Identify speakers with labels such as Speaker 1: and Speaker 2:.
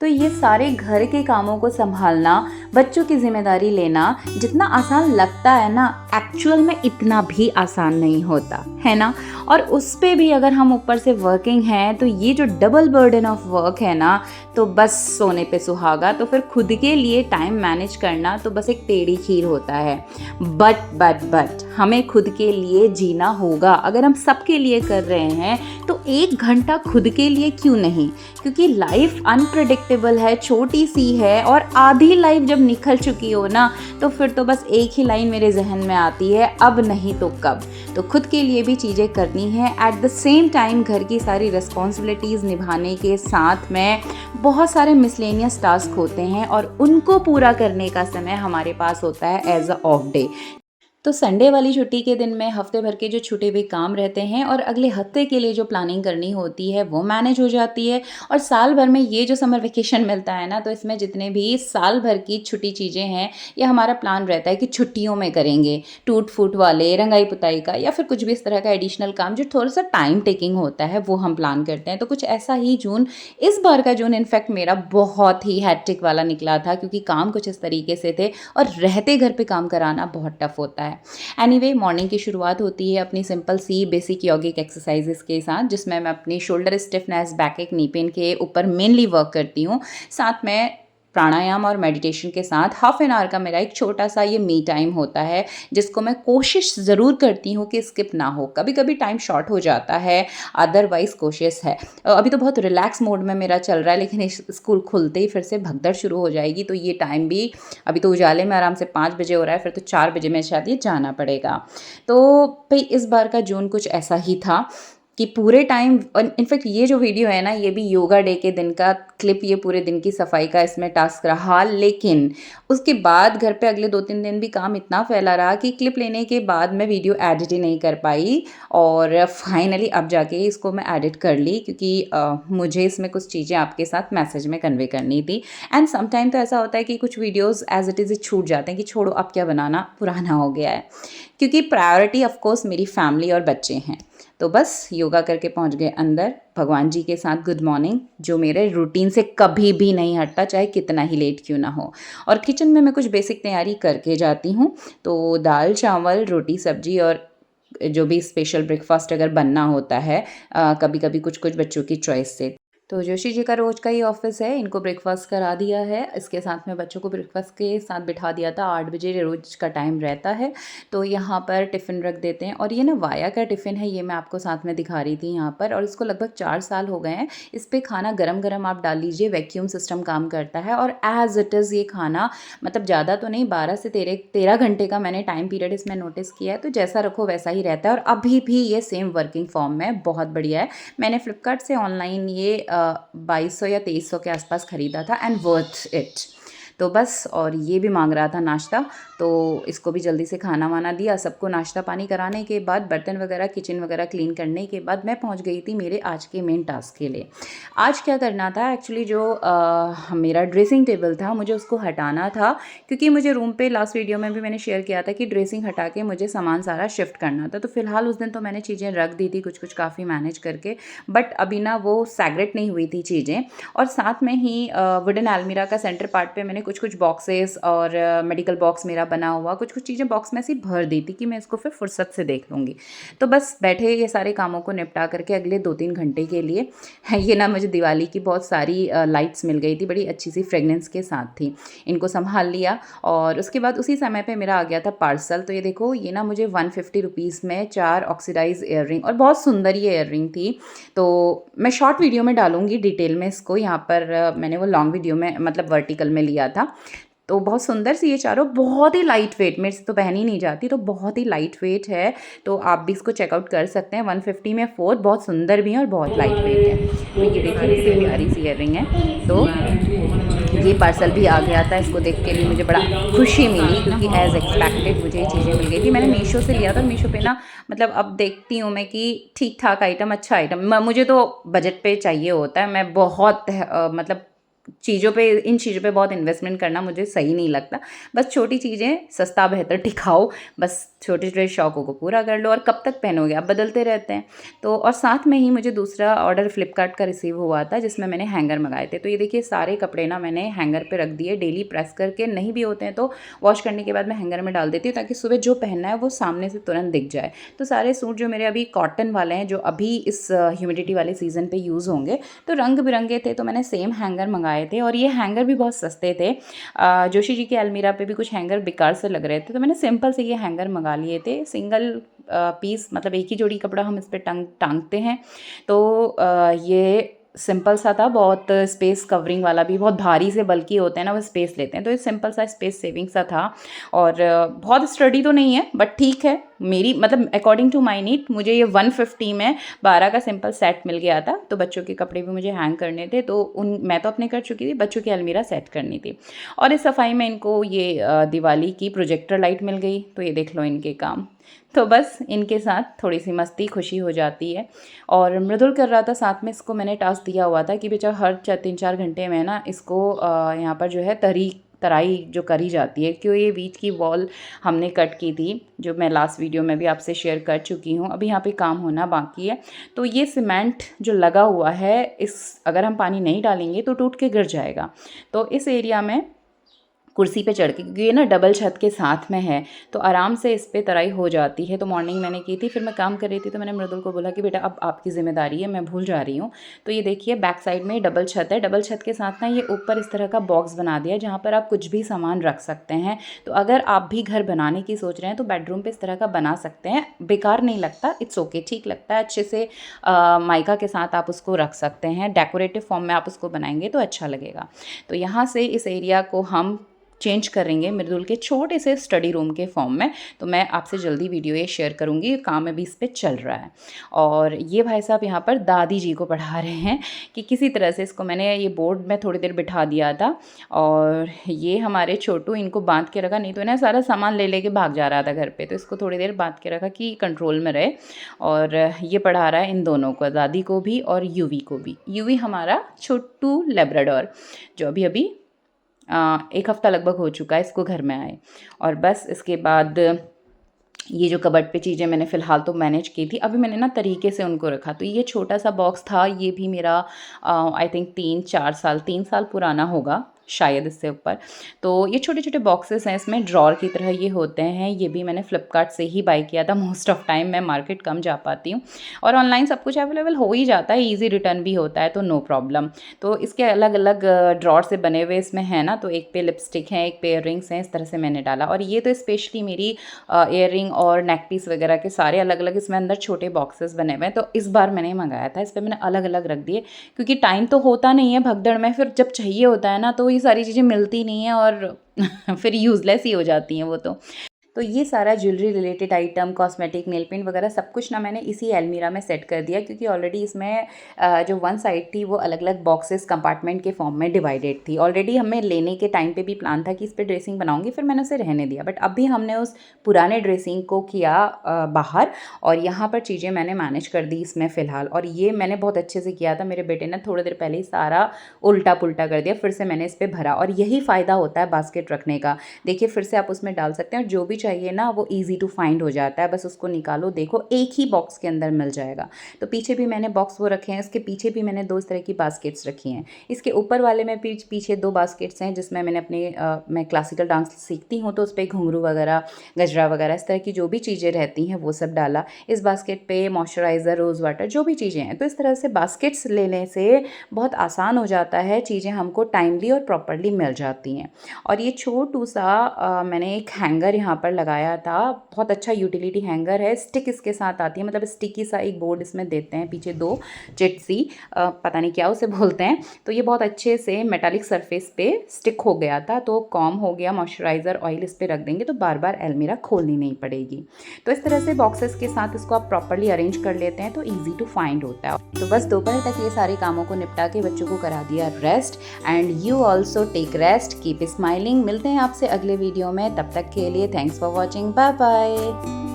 Speaker 1: तो ये सारे घर के कामों को संभालना, बच्चों की ज़िम्मेदारी लेना जितना आसान लगता है ना, एक्चुअल में इतना भी आसान नहीं होता, है ना। और उस पे भी अगर हम ऊपर से वर्किंग हैं तो ये जो डबल बर्डन ऑफ वर्क है ना, तो बस सोने पे सुहागा। तो फिर खुद के लिए टाइम मैनेज करना तो बस एक टेढ़ी खीर होता है। बट हमें खुद के लिए जीना होगा। अगर हम सबके लिए कर रहे हैं तो 1 घंटा खुद के लिए क्यों नहीं, क्योंकि लाइफ अनप्रेडिक्टेबल है, छोटी सी है। और आधी लाइफ जब निकल चुकी हो ना, तो फिर तो बस एक ही लाइन मेरे जहन में आती है, अब नहीं तो कब। तो खुद के लिए भी चीज़ें करनी है, एट द सेम टाइम घर की सारी रिस्पॉन्सिबिलिटीज़ निभाने के साथ में बहुत सारे मिसलेनियस टास्क होते हैं और उनको पूरा करने का समय हमारे पास होता है एज अ ऑफ डे। तो संडे वाली छुट्टी के दिन में हफ्ते भर के जो छूटे हुए काम रहते हैं और अगले हफ्ते के लिए जो प्लानिंग करनी होती है वो मैनेज हो जाती है। और साल भर में ये जो समर वेकेशन मिलता है ना, तो इसमें जितने भी साल भर की छुट्टी चीज़ें हैं, ये हमारा प्लान रहता है कि छुट्टियों में करेंगे। टूट फूट वाले रंगाई पुताई का या फिर कुछ भी इस तरह का एडिशनल काम जो थोड़ा सा टाइम टेकिंग होता है, वो हम प्लान करते हैं। तो कुछ ऐसा ही जून, इस बार का जून इनफैक्ट मेरा बहुत ही हैट्रिक वाला निकला था, क्योंकि काम कुछ इस तरीके से थे और रहते घर पे काम कराना बहुत टफ होता है। एनीवे, मॉर्निंग की शुरुआत होती है अपनी सिंपल सी बेसिक यॉगिक एक्सरसाइजेस के साथ, जिसमें मैं अपनी shoulder stiffness, back, knee pain के ऊपर मेनली वर्क करती हूँ। साथ में प्राणायाम और मेडिटेशन के साथ हाफ एन आवर का मेरा एक छोटा सा ये मी टाइम होता है, जिसको मैं कोशिश ज़रूर करती हूँ कि स्किप ना हो। कभी कभी टाइम शॉर्ट हो जाता है, अदरवाइज कोशिश है। अभी तो बहुत रिलैक्स मोड में मेरा चल रहा है, लेकिन स्कूल खुलते ही फिर से भगदड़ शुरू हो जाएगी, तो ये टाइम भी अभी तो उजाले में आराम से 5 बजे हो रहा है, फिर तो 4 बजे में शायद ये जाना पड़ेगा। तो भाई इस बार का जून कुछ ऐसा ही था कि पूरे टाइम, और इनफैक्ट ये जो वीडियो है ना, ये भी योगा डे के दिन का क्लिप, ये पूरे दिन की सफाई का इसमें टास्क रहा। लेकिन उसके बाद घर पे अगले 2-3 दिन भी काम इतना फैला रहा कि क्लिप लेने के बाद मैं वीडियो एडिट ही नहीं कर पाई, और फाइनली अब जाके इसको मैं एडिट कर ली, क्योंकि मुझे इसमें कुछ चीज़ें आपके साथ मैसेज में कन्वे करनी थी। एंड समटाइम तो ऐसा होता है कि कुछ वीडियोज़ एज इट इज़ छूट जाते हैं कि छोड़ो अब क्या बनाना, पुराना हो गया है। क्योंकि प्रायोरिटी ऑफकोर्स मेरी फैमिली और बच्चे हैं। तो बस योगा करके पहुंच गए अंदर, भगवान जी के साथ गुड मॉर्निंग, जो मेरे रूटीन से कभी भी नहीं हटता, चाहे कितना ही लेट क्यों ना हो। और किचन में मैं कुछ बेसिक तैयारी करके जाती हूँ। तो दाल चावल रोटी सब्जी और जो भी स्पेशल ब्रेकफास्ट अगर बनना होता है, कभी कभी कुछ कुछ बच्चों की चॉइस से। तो जोशी जी का रोज़ का ही ऑफिस है, इनको ब्रेकफास्ट करा दिया है, इसके साथ में बच्चों को ब्रेकफास्ट के साथ बिठा दिया था। 8 बजे रोज़ का टाइम रहता है, तो यहाँ पर टिफ़िन रख देते हैं। और ये ना वाया का टिफ़िन है, ये मैं आपको साथ में दिखा रही थी यहाँ पर, और इसको लगभग 4 साल हो गए हैं। इस पर खाना गरम गरम आप डाल लीजिए, वैक्यूम सिस्टम काम करता है। और एज़ इट इज़ ये खाना, मतलब ज़्यादा तो नहीं, 12 से 13 घंटे का मैंने टाइम पीरियड इसमें नोटिस किया है। तो जैसा रखो वैसा ही रहता है, और अभी भी ये सेम वर्किंग फॉर्म में बहुत बढ़िया है। मैंने फ्लिपकार्ट से ऑनलाइन ये 2200 या 2300 के आसपास ख़रीदा था, एंड वर्थ इट। तो बस, और ये भी मांग रहा था नाश्ता, तो इसको भी जल्दी से खाना वाना दिया। सबको नाश्ता पानी कराने के बाद, बर्तन वगैरह किचन वगैरह क्लीन करने के बाद, मैं पहुंच गई थी मेरे आज के मेन टास्क के लिए। आज क्या करना था एक्चुअली, जो मेरा ड्रेसिंग टेबल था मुझे उसको हटाना था, क्योंकि मुझे रूम पे लास्ट वीडियो में भी मैंने शेयर किया था कि ड्रेसिंग हटा के मुझे सामान सारा शिफ्ट करना था। तो फिलहाल उस दिन तो मैंने चीज़ें रख दी थी कुछ कुछ काफ़ी मैनेज करके, बट अभी ना वो सैग्रेट नहीं हुई थी चीज़ें। और साथ में ही वुडन अलमीरा का सेंटर पार्ट पे मैंने कुछ कुछ बॉक्सेस और मेडिकल बॉक्स मेरा बना हुआ, कुछ कुछ चीज़ें बॉक्स में ऐसी भर दी थी कि मैं इसको फिर फुर्सत से देख लूँगी। तो बस बैठे ये सारे कामों को निपटा करके अगले 2-3 घंटे के लिए ये ना मुझे दिवाली की बहुत सारी लाइट्स मिल गई थी, बड़ी अच्छी सी फ्रेगनेंस के साथ थी। इनको संभाल लिया, और उसके बाद उसी समय पे मेरा आ गया था पार्सल। तो ये देखो, ये ना मुझे 150 रुपीज़ में 4 ऑक्सीडाइज ईयर रिंग, और बहुत सुंदर ये ईयर रिंग थी। तो मैं शॉर्ट वीडियो में डालूंगी डिटेल में इसको, यहाँ पर मैंने वो लॉन्ग वीडियो में मतलब वर्टिकल में लिया था। तो बहुत सुंदर सी ये चारों, बहुत ही लाइट वेट, मेरे से तो पहनी नहीं जाती, तो बहुत ही लाइट वेट है। तो आप भी इसको चेकआउट कर सकते हैं। 150 में 4, बहुत सुंदर भी है और बहुत लाइट वेट है। तो ये देखिए कितनी प्यारी सी ईयर रिंग है। तो ये पार्सल भी आ गया था, इसको देख के भी मुझे बड़ा खुशी मिली, क्योंकि एज़ एक्सपेक्टेड मुझे ये चीज़ें मिल गई थी। मैंने मीशो से लिया था, मीशो पे ना मतलब अब देखती हूँ मैं कि ठीक ठाक आइटम, अच्छा आइटम, मुझे तो बजट पे चाहिए होता है। मैं बहुत मतलब इन चीज़ों पे बहुत इन्वेस्टमेंट करना मुझे सही नहीं लगता। बस छोटी चीज़ें, सस्ता बेहतर टिकाऊ, बस छोटे छोटे शौक़ों को पूरा कर लो और कब तक पहनोगे, आप बदलते रहते हैं। तो और साथ में ही मुझे दूसरा ऑर्डर फ्लिपकार्ट का रिसीव हुआ था जिसमें मैंने हैंगर मंगाए थे। तो ये देखिए सारे कपड़े ना मैंने हैंगर पे रख दिए, डेली प्रेस करके, नहीं भी होते हैं तो वॉश करने के बाद मैं हैंगर में डाल देती हूँ ताकि सुबह जो पहनना है वो सामने से तुरंत दिख जाए। तो सारे सूट जो मेरे अभी कॉटन वाले हैं, जो अभी इस ह्यूमिडिटी वाले सीज़न पे यूज़ होंगे, तो रंग बिरंगे थे, तो मैंने सेम हैंगर मंगाए थे और ये हैंगर भी बहुत सस्ते थे। जोशी जी के अलमीरा पे भी कुछ हैंगर बेकार से लग रहे थे, तो मैंने सिंपल से ये हैंगर मंगा लिए थे। सिंगल पीस, मतलब एक ही जोड़ी कपड़ा हम इस पर टांगते हैं। तो ये सिंपल सा था, बहुत स्पेस कवरिंग वाला भी, बहुत भारी से बल्कि होते हैं ना, वो स्पेस लेते हैं, तो ये सिंपल सा स्पेस सेविंग सा था। और बहुत स्टडी तो नहीं है बट ठीक है, मेरी मतलब अकॉर्डिंग टू माई नीड मुझे ये 150 में 12 का सिंपल सेट मिल गया था। तो बच्चों के कपड़े भी मुझे हैंग करने थे, तो मैं तो अपने कर चुकी थी, बच्चों की अलमीरा सेट करनी थी। और इस सफाई में इनको ये दिवाली की प्रोजेक्टर लाइट मिल गई, तो ये देख लो इनके काम। तो बस इनके साथ थोड़ी सी मस्ती खुशी हो जाती है। और मृदुल कर रहा था साथ में, इसको मैंने टास्क दिया हुआ था कि बेचा हर 3-4 घंटे में ना इसको यहाँ पर जो है तराई जो करी जाती है, क्यों ये बीच की वॉल हमने कट की थी, जो मैं लास्ट वीडियो में भी आपसे शेयर कर चुकी हूँ। अभी यहाँ पे काम होना बाकी है। तो ये सीमेंट जो लगा हुआ है, अगर हम पानी नहीं डालेंगे तो टूट के गिर जाएगा। तो इस एरिया में कुर्सी पे चढ़ के, क्योंकि ये ना डबल छत के साथ में है, तो आराम से इस पे तराई हो जाती है। तो मॉर्निंग मैंने की थी, फिर मैं काम कर रही थी तो मैंने मृदुल को बोला कि बेटा अब आपकी ज़िम्मेदारी है, मैं भूल जा रही हूँ। तो ये देखिए बैक साइड में डबल छत है, डबल छत के साथ ना ये ऊपर इस तरह का बॉक्स बना दिया जहाँ पर आप कुछ भी सामान रख सकते हैं। तो अगर आप भी घर बनाने की सोच रहे हैं तो बेडरूम पर इस तरह का बना सकते हैं, बेकार नहीं लगता, इट्स ओके, ठीक लगता है। अच्छे से माइका के साथ आप उसको रख सकते हैं, डेकोरेटिव फॉर्म में आप उसको बनाएंगे तो अच्छा लगेगा। तो यहाँ से इस एरिया को हम चेंज करेंगे मृदुल के छोटे से स्टडी रूम के फॉर्म में। तो मैं आपसे जल्दी वीडियो ये शेयर करूँगी, काम अभी इस पे चल रहा है। और ये भाई साहब यहाँ पर दादी जी को पढ़ा रहे हैं कि किसी तरह से इसको मैंने ये बोर्ड में थोड़ी देर बिठा दिया था। और ये हमारे छोटू, इनको बांध के रखा, नहीं तो इन्हें सारा सामान ले लेके भाग जा रहा था घर पे, तो इसको थोड़ी देर बांध के रखा कि कंट्रोल में रहे। और ये पढ़ा रहा है इन दोनों को, दादी को भी और यूवी को भी। यूवी हमारा छोटू लेब्राडोर, जो अभी 1 हफ़्ता लगभग हो चुका है इसको घर में आए। और बस इसके बाद ये जो कबर्ड पे चीज़ें मैंने फ़िलहाल तो मैनेज की थी, अभी मैंने ना तरीके से उनको रखा। तो ये छोटा सा बॉक्स था, ये भी मेरा आई थिंक 3 साल पुराना होगा शायद, इससे ऊपर। तो ये छोटे छोटे बॉक्सेस हैं, इसमें ड्रॉर की तरह ये होते हैं। ये भी मैंने फ्लिपकार्ट से ही बाय किया था। मोस्ट ऑफ टाइम मैं मार्केट कम जा पाती हूँ और ऑनलाइन सब कुछ अवेलेबल हो ही जाता है, इजी रिटर्न भी होता है, तो नो प्रॉब्लम। तो इसके अलग अलग ड्रॉर से बने हुए इसमें है ना, तो एक पे लिपस्टिक हैं, एक पे ईयररिंग्स हैं, इस तरह से मैंने डाला। और ये तो स्पेशली मेरी ईयररिंग और नेक पीस वगैरह के सारे अलग अलग इसमें अंदर छोटे बॉक्सेस बने हुए हैं। तो इस बार मैंने मंगाया था, इस पर मैंने अलग अलग रख दिए, क्योंकि टाइम तो होता नहीं है भगदड़ में, फिर जब चाहिए होता है ना तो ये सारी चीज़ें मिलती नहीं हैं और फिर यूज़लेस ही हो जाती हैं वो। तो ये सारा jewellery related item, cosmetic, nail paint वगैरह सब कुछ ना मैंने इसी अलमीरा में सेट कर दिया, क्योंकि ऑलरेडी इसमें जो वन साइड थी वो अलग अलग बॉक्सेस कंपार्टमेंट के फॉर्म में डिवाइडेड थी। ऑलरेडी हमें लेने के टाइम पे भी प्लान था कि इस पर ड्रेसिंग बनाऊंगी, फिर मैंने उसे रहने दिया। बट अभी हमने उस पुराने ड्रेसिंग को किया बाहर, और यहाँ पर चीज़ें मैंने मैनेज कर दी इसमें फ़िलहाल। और ये मैंने बहुत अच्छे से किया था, मेरे बेटे ने थोड़ी देर पहले ही सारा उल्टा पुल्टा कर दिया, फिर से मैंने इस पर भरा। और यही फ़ायदा होता है बास्केट रखने का, देखिए फिर से आप उसमें डाल सकते हैं, और जो भी चाहिए ना वो इजी टू फाइंड हो जाता है, बस उसको निकालो, देखो एक ही बॉक्स के अंदर मिल जाएगा। तो पीछे भी मैंने बॉक्स वो रखे हैं, इसके पीछे भी मैंने 2 इस तरह की बास्केट्स रखी हैं। इसके ऊपर वाले में पीछे 2 बास्केट्स हैं, जिसमें मैंने मैं क्लासिकल डांस सीखती हूँ, तो उस पर घुंघरू वगैरह, गजरा वगैरह, इस तरह की जो भी चीज़ें रहती हैं वो सब डाला। इस बास्केट पे मॉइस्चराइज़र, रोज़ वाटर, जो भी चीज़ें हैं। तो इस तरह से बास्केट्स लेने से बहुत आसान हो जाता है, चीज़ें हमको टाइमली और प्रॉपरली मिल जाती हैं। और ये छोटू सा मैंने एक हैंगर यहाँ पर लगाया था, बहुत अच्छा यूटिलिटी हैंगर है, स्टिक इसके साथ आती है, मतलब स्टिकी सा एक बोर्ड इसमें देते हैं, पीछे 2 चिट सी, पता नहीं क्या उसे बोलते हैं। तो ये बहुत अच्छे से मेटालिक सरफेस पे स्टिक हो गया था, तो कॉम हो गया, मॉइस्चराइज़र ऑयल इस पर रख देंगे तो बार बार अलमीरा खोलनी नहीं पड़ेगी। तो इस तरह से बॉक्सेस के साथ इसको आप प्रॉपरली अरेंज कर लेते हैं तो ईजी टू फाइंड होता है। तो बस दोपहर तक ये सारे कामों को निपटा के बच्चों को करा दिया rest, and you also take rest, keep smiling. मिलते हैं आपसे अगले वीडियो में, तब तक के लिए thanks for watching, bye bye.